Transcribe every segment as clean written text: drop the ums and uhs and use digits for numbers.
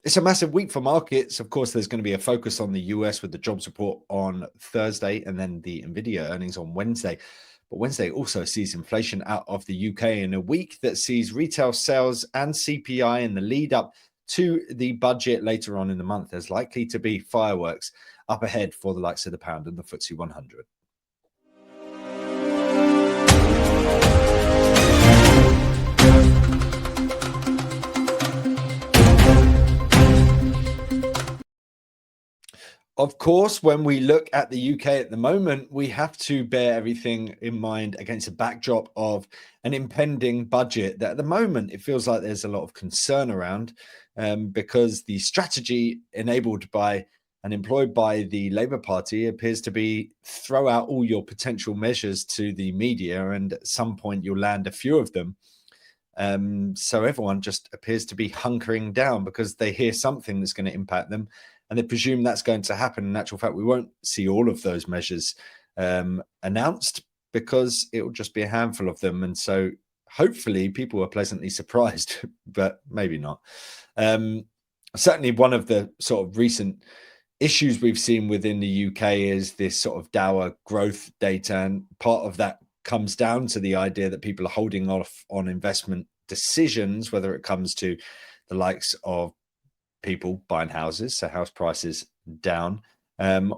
It's a massive week for markets. Of course, there's going to be a focus on the US with the jobs report on Thursday and then the Nvidia earnings on Wednesday. But Wednesday also sees inflation out of the UK in a week that sees retail sales and CPI in the lead up to the budget later on in the month. There's likely to be fireworks up ahead for the likes of the pound and the FTSE 100. Of course, when we look at the UK at the moment, we have to bear everything in mind against a backdrop of an impending budget that at the moment it feels like there's a lot of concern around because the strategy enabled by and employed by the Labour Party appears to be throw out all your potential measures to the media, and at some point you'll land a few of them. So everyone just appears to be hunkering down because they hear something that's going to impact them, and they presume that's going to happen. In actual fact, we won't see all of those measures announced because it will just be a handful of them. And so hopefully people are pleasantly surprised, but maybe not. Certainly one of the sort of recent issues we've seen within the UK is this sort of dour growth data. And part of that comes down to the idea that people are holding off on investment decisions, whether it comes to the likes of people buying houses, so house prices down,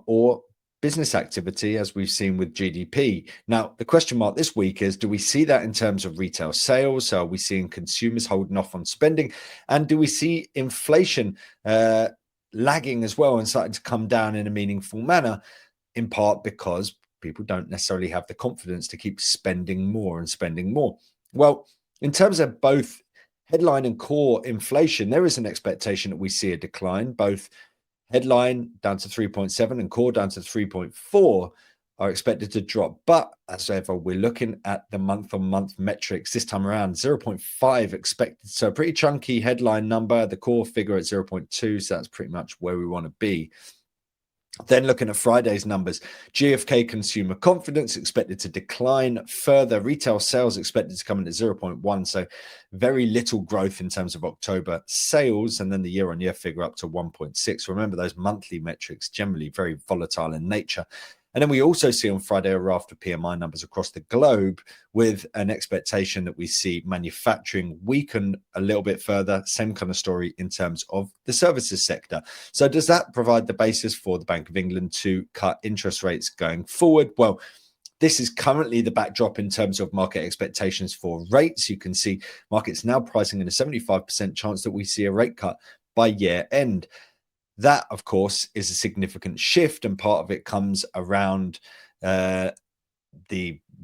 or business activity, as we've seen with GDP. Now, the question mark this week is, do we see that in terms of retail sales? So are we seeing consumers holding off on spending? And do we see inflation lagging as well and starting to come down in a meaningful manner, in part because people don't necessarily have the confidence to keep spending more and spending more? Well, in terms of both headline and core inflation, there is an expectation that we see a decline. Both headline down to 3.7 and core down to 3.4 are expected to drop. But as ever, we're looking at the month-on-month metrics this time around. 0.5 expected, so a pretty chunky headline number. The core figure at 0.2, so that's pretty much where we want to be. Then looking at Friday's numbers, GfK consumer confidence expected to decline further. Retail sales expected to come in at 0.1. So very little growth in terms of October sales. And then the year-on-year figure up to 1.6. Remember, those monthly metrics generally very volatile in nature. And then we also see on Friday a raft of PMI numbers across the globe with an expectation that we see manufacturing weaken a little bit further. Same kind of story in terms of the services sector. So does that provide the basis for the Bank of England to cut interest rates going forward? Well, this is currently the backdrop in terms of market expectations for rates. You can see markets now pricing in a 75% chance that we see a rate cut by year end. That, of course, is a significant shift, and part of it comes around the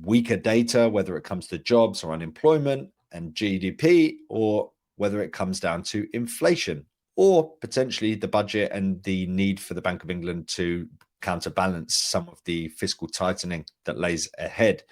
weaker data, whether it comes to jobs or unemployment and GDP, or whether it comes down to inflation, or potentially the budget and the need for the Bank of England to counterbalance some of the fiscal tightening that lays ahead.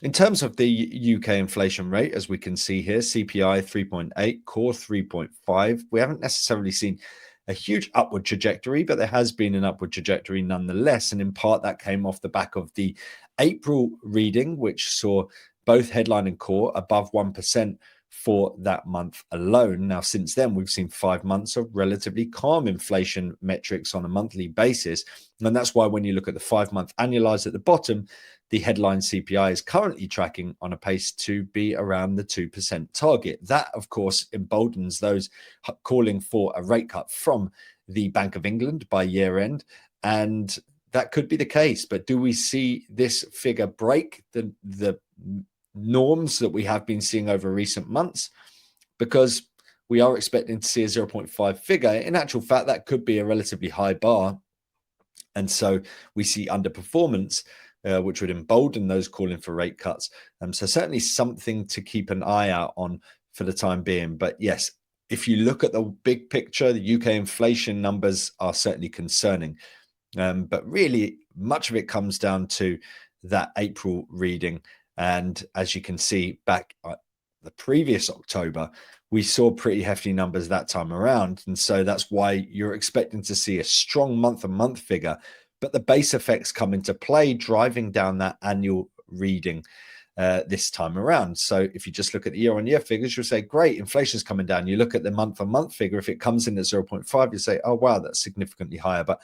In terms of the UK inflation rate, as we can see here, CPI 3.8, core 3.5. We haven't necessarily seen a huge upward trajectory, but there has been an upward trajectory nonetheless. And in part, that came off the back of the April reading, which saw both headline and core above 1% for that month alone. Now, since then, we've seen 5 months of relatively calm inflation metrics on a monthly basis. And that's why when you look at the 5-month annualized at the bottom, the headline CPI is currently tracking on a pace to be around the 2% target. That, of course, emboldens those calling for a rate cut from the Bank of England by year end. And that could be the case. But do we see this figure break the norms that we have been seeing over recent months? Because we are expecting to see a 0.5 figure. In actual fact, that could be a relatively high bar. And so we see underperformance, which would embolden those calling for rate cuts. So certainly something to keep an eye out on for the time being. But yes, if you look at the big picture, the UK inflation numbers are certainly concerning. But really, much of it comes down to that April reading. And as you can see back the previous October, we saw pretty hefty numbers that time around. And so that's why you're expecting to see a strong month-on-month figure. But the base effects come into play, driving down that annual reading. this time around. So if you just look at the year-on-year figures, you'll say, great, inflation's coming down. You look at the month-on-month figure, if it comes in at 0.5, you say, oh, wow, that's significantly higher. But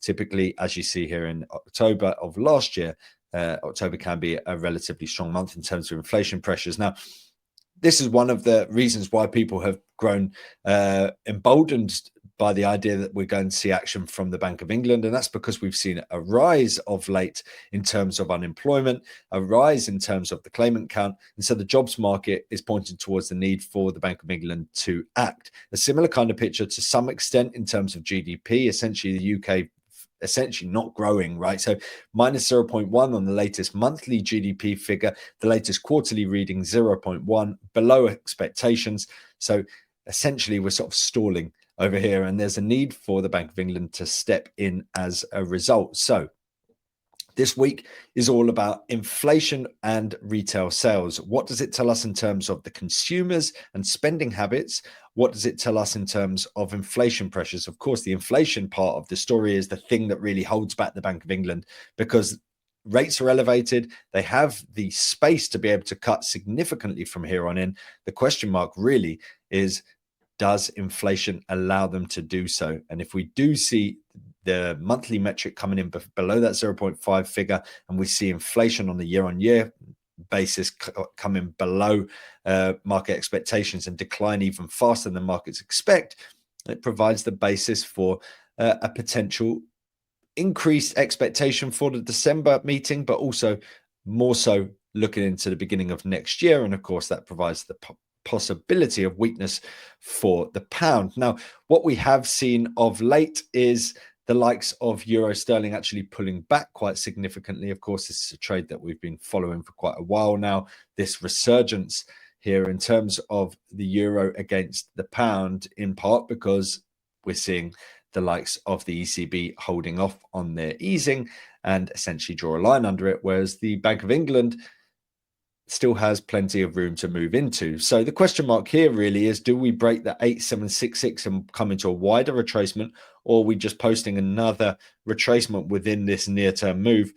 typically, as you see here in October of last year, October can be a relatively strong month in terms of inflation pressures. Now, this is one of the reasons why people have grown emboldened by the idea that we're going to see action from the Bank of England. And that's because we've seen a rise of late in terms of unemployment, a rise in terms of the claimant count. And so the jobs market is pointing towards the need for the Bank of England to act. A similar kind of picture to some extent in terms of GDP, essentially the UK essentially not growing, right? So minus 0.1 on the latest monthly GDP figure, the latest quarterly reading 0.1, below expectations. So essentially we're sort of stalling over here, and there's a need for the Bank of England to step in as a result. So this week is all about inflation and retail sales. What does it tell us in terms of the consumers and spending habits? What does it tell us in terms of inflation pressures? Of course, the inflation part of the story is the thing that really holds back the Bank of England, because rates are elevated. They have the space to be able to cut significantly from here on in. The question mark really is, does inflation allow them to do so? And if we do see the monthly metric coming in below that 0.5 figure, and we see inflation on the year-on-year basis coming below market expectations and decline even faster than markets expect, it provides the basis for a potential increased expectation for the December meeting, but also more so looking into the beginning of next year. And of course, that provides the possibility of weakness for the pound. Now, what we have seen of late is the likes of euro sterling actually pulling back quite significantly. Of course, this is a trade that we've been following for quite a while now. This resurgence here in terms of the euro against the pound, in part because we're seeing the likes of the ECB holding off on their easing and essentially draw a line under it, whereas the Bank of England still has plenty of room to move into. So the question mark here really is, do we break the 8766 and come into a wider retracement, or are we just posting another retracement within this near-term move?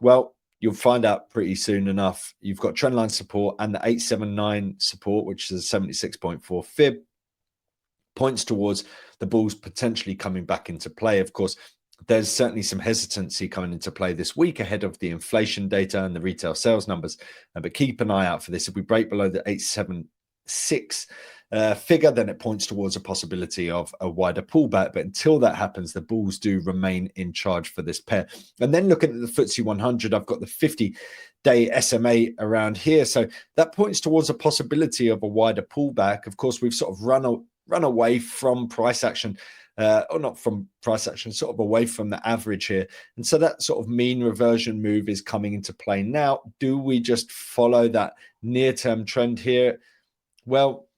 Well, you'll find out pretty soon enough. You've got trendline support and the 879 support, which is a 76.4 fib, points towards the bulls potentially coming back into play. Of course, there's certainly some hesitancy coming into play this week ahead of the inflation data and the retail sales numbers. But keep an eye out for this. If we break below the 876 figure, then it points towards a possibility of a wider pullback. But until that happens, the bulls do remain in charge for this pair. And then looking at the FTSE 100, I've got the 50-day SMA around here. So that points towards a possibility of a wider pullback. Of course, we've sort of run away from price action. Or not from price action, sort of away from the average here. And so that sort of mean reversion move is coming into play now. Do we just follow that near-term trend here? Well,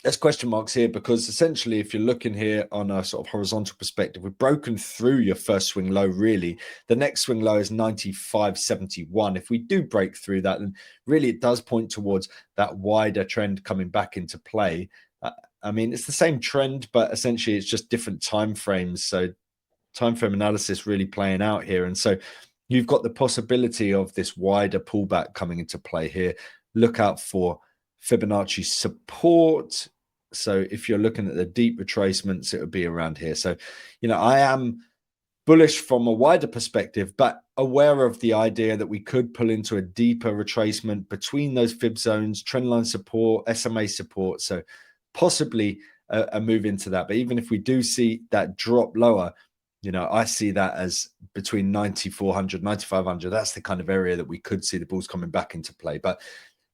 there's question marks here, because essentially if you're looking here on a sort of horizontal perspective, we've broken through your first swing low really. The next swing low is 95.71. If we do break through that, then really it does point towards that wider trend coming back into play. I mean, it's the same trend, but essentially it's just different time frames. So time frame analysis really playing out here. And so you've got the possibility of this wider pullback coming into play here. Look out for Fibonacci support. So if you're looking at the deep retracements, it would be around here. So, you know, I am bullish from a wider perspective, but aware of the idea that we could pull into a deeper retracement between those fib zones, trendline support, SMA support. So possibly a move into that. But even if we do see that drop lower, you know, I see that as between 9,400, 9,500. That's the kind of area that we could see the bulls coming back into play. But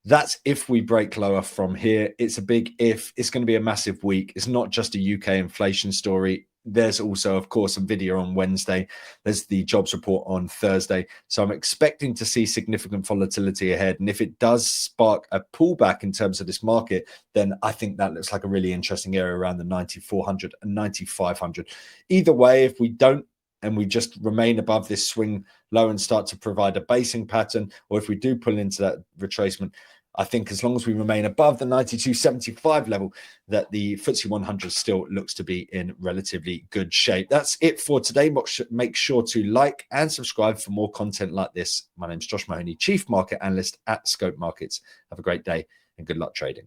that's if we break lower from here. It's a big if. It's going to be a massive week. It's not just a UK inflation story. There's also, of course, Nvidia on Wednesday. There's the jobs report on Thursday. So I'm expecting to see significant volatility ahead. And if it does spark a pullback in terms of this market, then I think that looks like a really interesting area around the 9,400 and 9,500. Either way, if we don't, and we just remain above this swing low and start to provide a basing pattern, or if we do pull into that retracement, I think as long as we remain above the 92.75 level, that the FTSE 100 still looks to be in relatively good shape. That's it for today. Make sure to like and subscribe for more content like this. My name is Josh Mahony, Chief Market Analyst at Scope Markets. Have a great day and good luck trading.